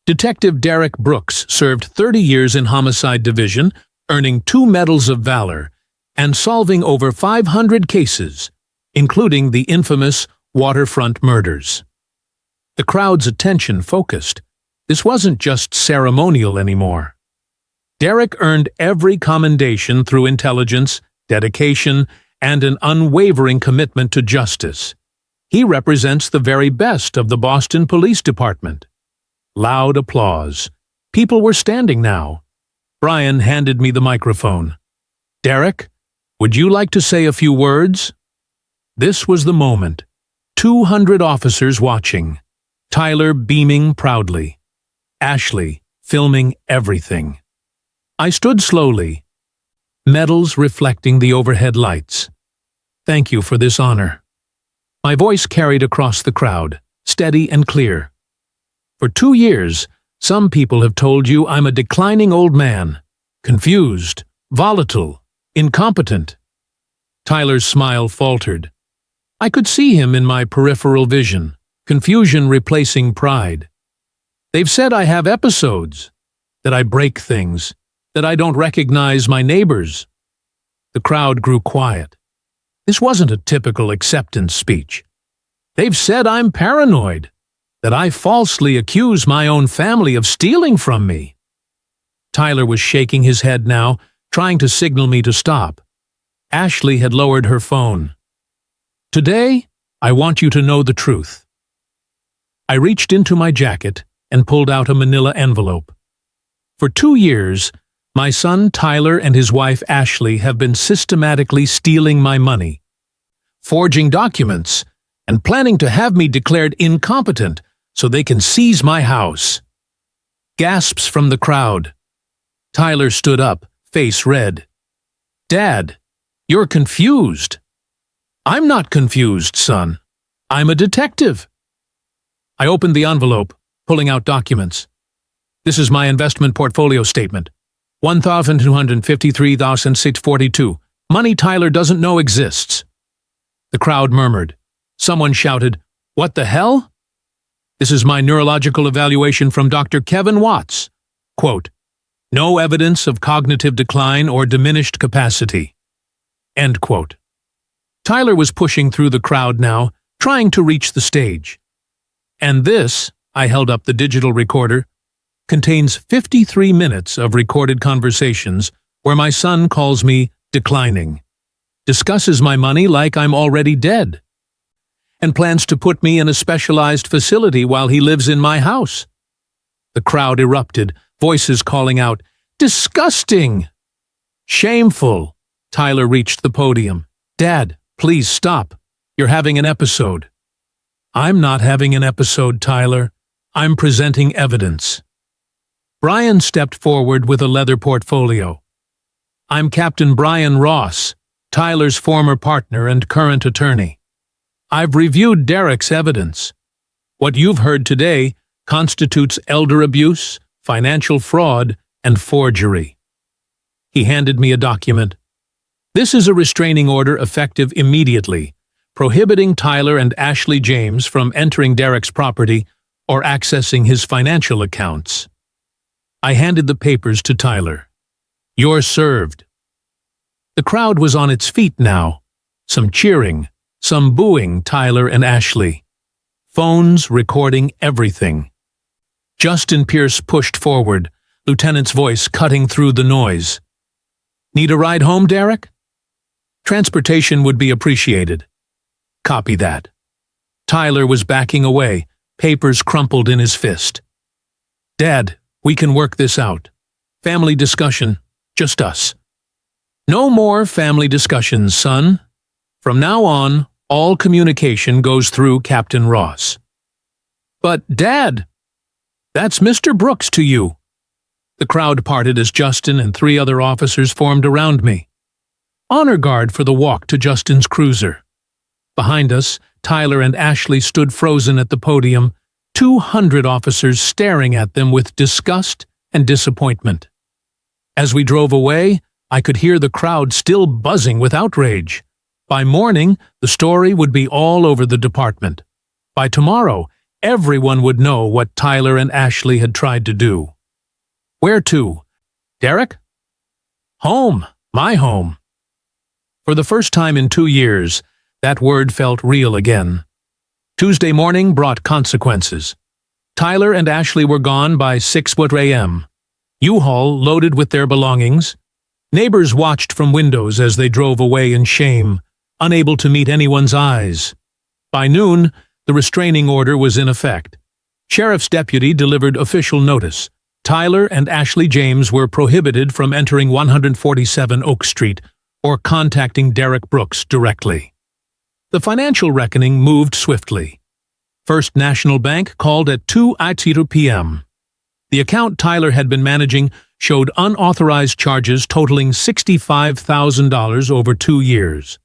Detective Derek Brooks served 30 years in Homicide Division, earning 2 Medals of Valor, and solving over 500 cases, including the infamous waterfront murders. The crowd's attention focused. This wasn't just ceremonial anymore. Derek earned every commendation through intelligence, dedication, and an unwavering commitment to justice. He represents the very best of the Boston Police Department. Loud applause. People were standing now. Brian handed me the microphone. "Derek, would you like to say a few words?" This was the moment. 200 officers watching. Tyler beaming proudly. Ashley filming everything. I stood slowly, medals reflecting the overhead lights. "Thank you for this honor." My voice carried across the crowd, steady and clear. "For 2 years, some people have told you I'm a declining old man, confused, volatile, incompetent." Tyler's smile faltered. I could see him in my peripheral vision, confusion replacing pride. "They've said I have episodes, that I break things, that I don't recognize my neighbors." The crowd grew quiet. This wasn't a typical acceptance speech. "They've said I'm paranoid, that I falsely accuse my own family of stealing from me." Tyler was shaking his head now, trying to signal me to stop. Ashley had lowered her phone. "Today, I want you to know the truth." I reached into my jacket and pulled out a manila envelope. For 2 years, my son Tyler and his wife Ashley have been systematically stealing my money, forging documents, and planning to have me declared incompetent so they can seize my house. Gasps from the crowd. Tyler stood up, face red. "Dad, you're confused." "I'm not confused, son. I'm a detective." I opened the envelope, pulling out documents. "This is my investment portfolio statement. $1,253,642. Money Tyler doesn't know exists." The crowd murmured. Someone shouted, "What the hell?" "This is my neurological evaluation from Dr. Kevin Watts. Quote, no evidence of cognitive decline or diminished capacity." End quote. Tyler was pushing through the crowd now, trying to reach the stage. "And this," I held up the digital recorder, "contains 53 minutes of recorded conversations where my son calls me declining, discusses my money like I'm already dead, and plans to put me in a specialized facility while he lives in my house." The crowd erupted, voices calling out, "Disgusting!" "Shameful!" Tyler reached the podium. "Dad, please stop. You're having an episode." "I'm not having an episode, Tyler. I'm presenting evidence." Brian stepped forward with a leather portfolio. "I'm Captain Brian Ross, Tyler's former partner and current attorney. I've reviewed Derek's evidence. What you've heard today constitutes elder abuse, financial fraud, and forgery." He handed me a document. "This is a restraining order effective immediately, prohibiting Tyler and Ashley James from entering Derek's property or accessing his financial accounts." I handed the papers to Tyler. "You're served." The crowd was on its feet now, some cheering, some booing Tyler and Ashley. Phones recording everything. Justin Pierce pushed forward, Lieutenant's voice cutting through the noise. "Need a ride home, Derek?" "Transportation would be appreciated." "Copy that." Tyler was backing away, papers crumpled in his fist. "Dad, we can work this out. Family discussion, just us." "No more family discussions, son. From now on, all communication goes through Captain Ross." "But, Dad, that's Mr. Brooks to you." The crowd parted as Justin and 3 other officers formed around me. Honor guard for the walk to Justin's cruiser. Behind us, Tyler and Ashley stood frozen at the podium, 200 officers staring at them with disgust and disappointment. As we drove away, I could hear the crowd still buzzing with outrage. By morning, the story would be all over the department. By tomorrow, everyone would know what Tyler and Ashley had tried to do. Where to? Derek? Home, my home. For the first time in 2 years, that word felt real again. Tuesday morning brought consequences. Tyler and Ashley were gone by 6 a.m. U-Haul loaded with their belongings. Neighbors watched from windows as they drove away in shame, unable to meet anyone's eyes. By noon, the restraining order was in effect. Sheriff's deputy delivered official notice. Tyler and Ashley James were prohibited from entering 147 Oak Street or contacting Derek Brooks directly. The financial reckoning moved swiftly. First National Bank called at 2:00 p.m. The account Tyler had been managing showed unauthorized charges totaling $65,000 over 2 years.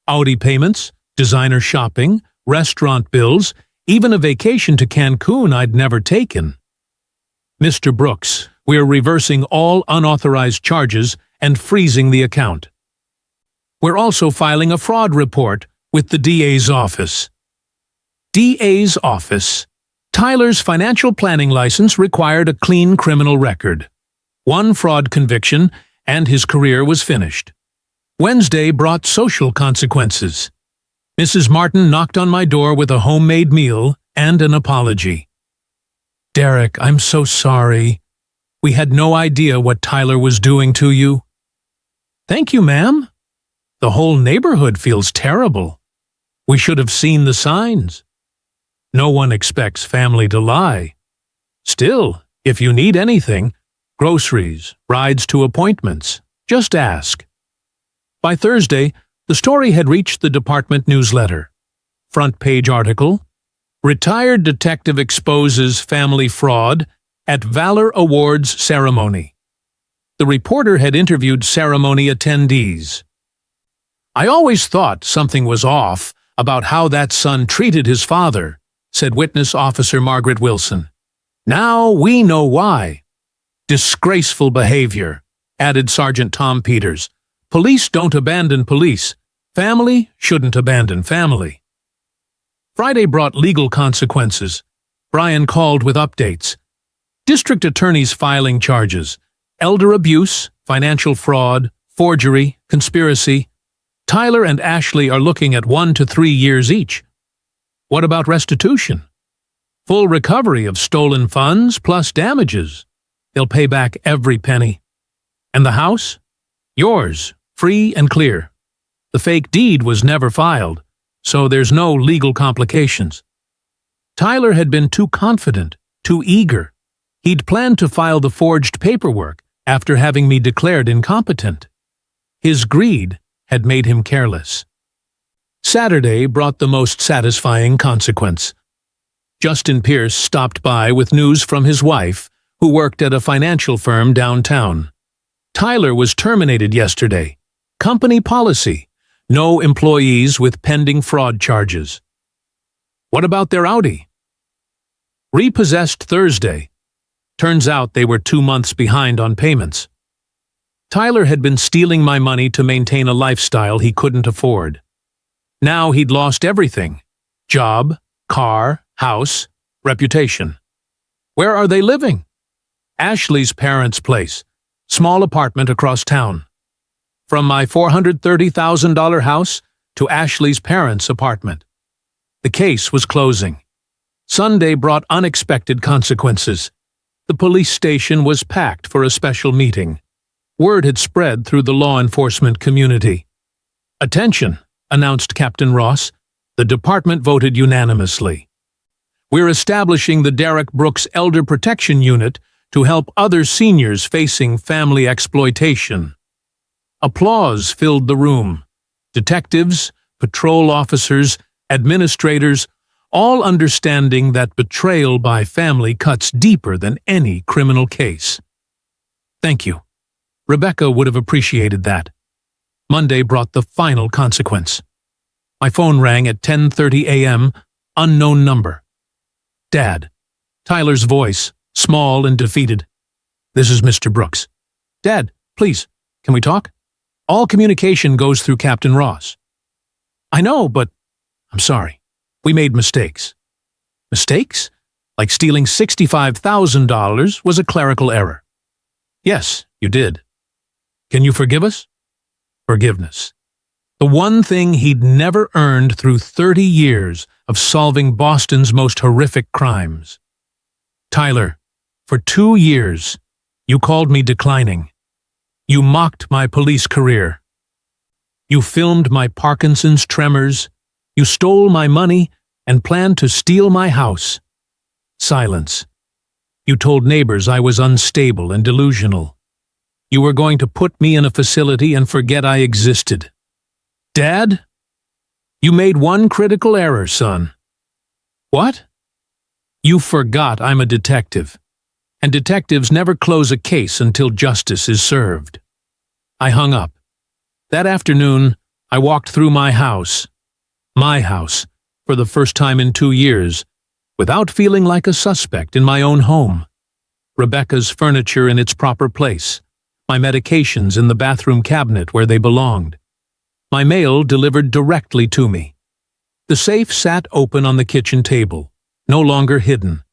Audi payments, designer shopping, restaurant bills, even a vacation to Cancun I'd never taken. Mr. Brooks, we're reversing all unauthorized charges and freezing the account. We're also filing a fraud report with the DA's office. DA's office. Tyler's financial planning license required a clean criminal record. One fraud conviction, and his career was finished. Wednesday brought social consequences. Mrs. Martin knocked on my door with a homemade meal and an apology. Derek, I'm so sorry. We had no idea what Tyler was doing to you. Thank you, ma'am. The whole neighborhood feels terrible. We should have seen the signs. No one expects family to lie. Still, if you need anything, groceries, rides to appointments, just ask. By Thursday, the story had reached the department newsletter. Front page article, Retired Detective Exposes Family Fraud at Valor Awards Ceremony. The reporter had interviewed ceremony attendees. I always thought something was off about how that son treated his father, said Witness Officer Margaret Wilson. Now we know why. Disgraceful behavior, added Sergeant Tom Peters. Police don't abandon police. Family shouldn't abandon family. Friday brought legal consequences. Brian called with updates. District attorneys filing charges. Elder abuse, financial fraud, forgery, conspiracy. Tyler and Ashley are looking at 1 to 3 years each. What about restitution? Full recovery of stolen funds plus damages. They'll pay back every penny. And the house? Yours, free and clear. The fake deed was never filed, so there's no legal complications. Tyler had been too confident, too eager. He'd planned to file the forged paperwork after having me declared incompetent. His greed had made him careless. Saturday brought the most satisfying consequence. Justin Pierce stopped by with news from his wife, who worked at a financial firm downtown. Tyler was terminated yesterday. Company policy. No employees with pending fraud charges. What about their Audi? Repossessed Thursday. Turns out they were 2 months behind on payments. Tyler had been stealing my money to maintain a lifestyle he couldn't afford. Now he'd lost everything. Job, car, house, reputation. Where are they living? Ashley's parents' place. Small apartment across town. From my $430,000 house to Ashley's parents' apartment. The case was closing. Sunday brought unexpected consequences. The police station was packed for a special meeting. Word had spread through the law enforcement community. Attention, announced Captain Ross. The department voted unanimously. We're establishing the Derek Brooks Elder Protection Unit to help other seniors facing family exploitation. Applause filled the room. Detectives, patrol officers, administrators, all understanding that betrayal by family cuts deeper than any criminal case. Thank you. Rebecca would have appreciated that. Monday brought the final consequence. My phone rang at 10:30 a.m., unknown number. Dad. Tyler's voice, small and defeated. This is Mr. Brooks. Dad, please, can we talk? All communication goes through Captain Ross. I know, but I'm sorry. We made mistakes. Mistakes? Like stealing $65,000 was a clerical error. Yes, you did. Can you forgive us? Forgiveness. The one thing he'd never earned through 30 years of solving Boston's most horrific crimes. Tyler, for 2 years, you called me declining. You mocked my police career. You filmed my Parkinson's tremors. You stole my money and planned to steal my house. Silence. You told neighbors I was unstable and delusional. You were going to put me in a facility and forget I existed. Dad? You made one critical error, son. What? You forgot I'm a detective, and detectives never close a case until justice is served. I hung up. That afternoon, I walked through my house, for the first time in 2 years, without feeling like a suspect in my own home. Rebecca's furniture in its proper place, my medications in the bathroom cabinet where they belonged. My mail delivered directly to me. The safe sat open on the kitchen table, no longer hidden.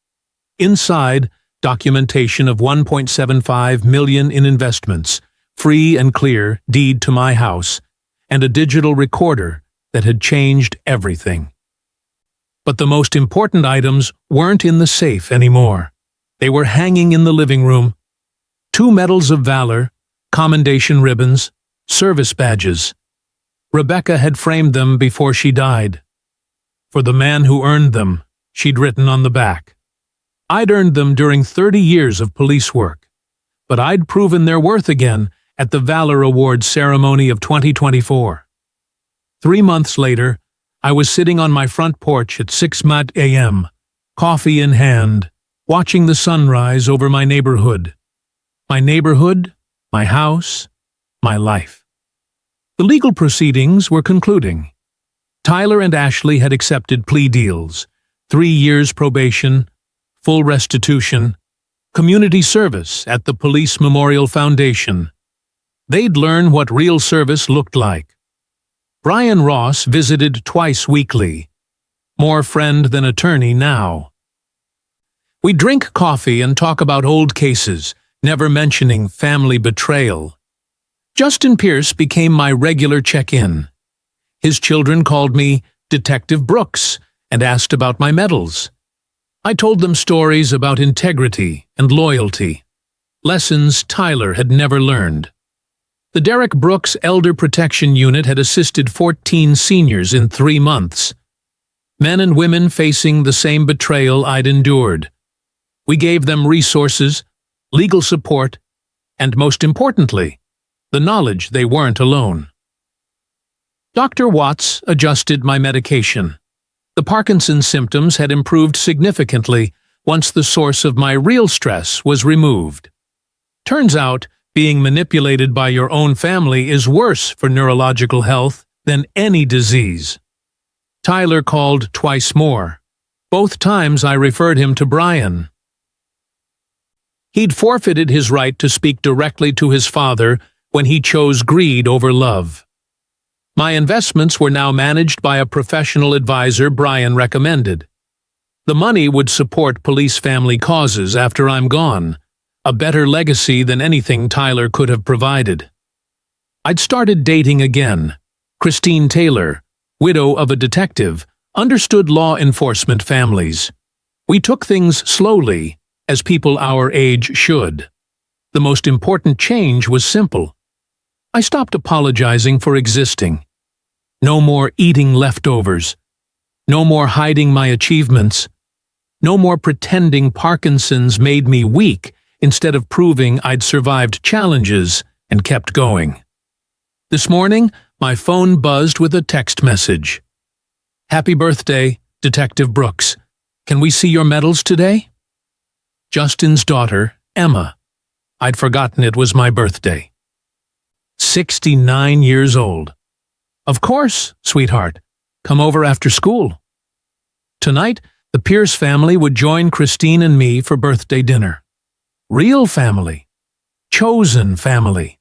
Inside, documentation of $1.75 million in investments, free and clear deed to my house, and a digital recorder that had changed everything. But the most important items weren't in the safe anymore. They were hanging in the living room. 2 medals of valor, commendation ribbons, service badges. Rebecca had framed them before she died. For the man who earned them, she'd written on the back. I'd earned them during 30 years of police work, but I'd proven their worth again at the Valor Awards ceremony of 2024. 3 months later, I was sitting on my front porch at 6 a.m., coffee in hand, watching the sunrise over my neighborhood. My neighborhood, my house, my life. The legal proceedings were concluding. Tyler and Ashley had accepted plea deals, 3 years probation, full restitution, community service at the Police Memorial Foundation. They'd learn what real service looked like. Brian Ross visited twice weekly. More friend than attorney now. We drink coffee and talk about old cases, never mentioning family betrayal. Justin Pierce became my regular check-in. His children called me Detective Brooks and asked about my medals. I told them stories about integrity and loyalty, lessons Tyler had never learned. The Derek Brooks Elder Protection Unit had assisted 14 seniors in 3 months. Men and women facing the same betrayal I'd endured. We gave them resources, legal support, and most importantly, the knowledge they weren't alone. Dr. Watts adjusted my medication. The Parkinson's symptoms had improved significantly once the source of my real stress was removed. Turns out, being manipulated by your own family is worse for neurological health than any disease. Tyler called twice more. Both times I referred him to Brian. He'd forfeited his right to speak directly to his father when he chose greed over love. My investments were now managed by a professional advisor Brian recommended. The money would support police family causes after I'm gone, a better legacy than anything Tyler could have provided. I'd started dating again. Christine Taylor, widow of a detective, understood law enforcement families. We took things slowly, as people our age should. The most important change was simple. I stopped apologizing for existing. No more eating leftovers. No more hiding my achievements. No more pretending Parkinson's made me weak instead of proving I'd survived challenges and kept going. This morning, my phone buzzed with a text message. Happy birthday, Detective Brooks. Can we see your medals today? Justin's daughter, Emma. I'd forgotten it was my birthday. 69 years old. Of course, sweetheart. Come over after school. Tonight, the Pierce family would join Christine and me for birthday dinner. Real family. Chosen family.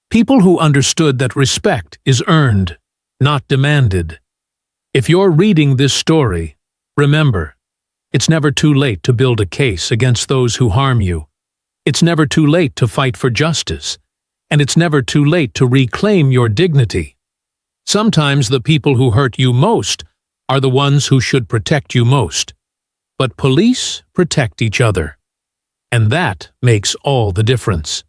People who understood that respect is earned, not demanded. If you're reading this story, remember, it's never too late to build a case against those who harm you. It's never too late to fight for justice, and it's never too late to reclaim your dignity. Sometimes the people who hurt you most are the ones who should protect you most. But police protect each other. And that makes all the difference.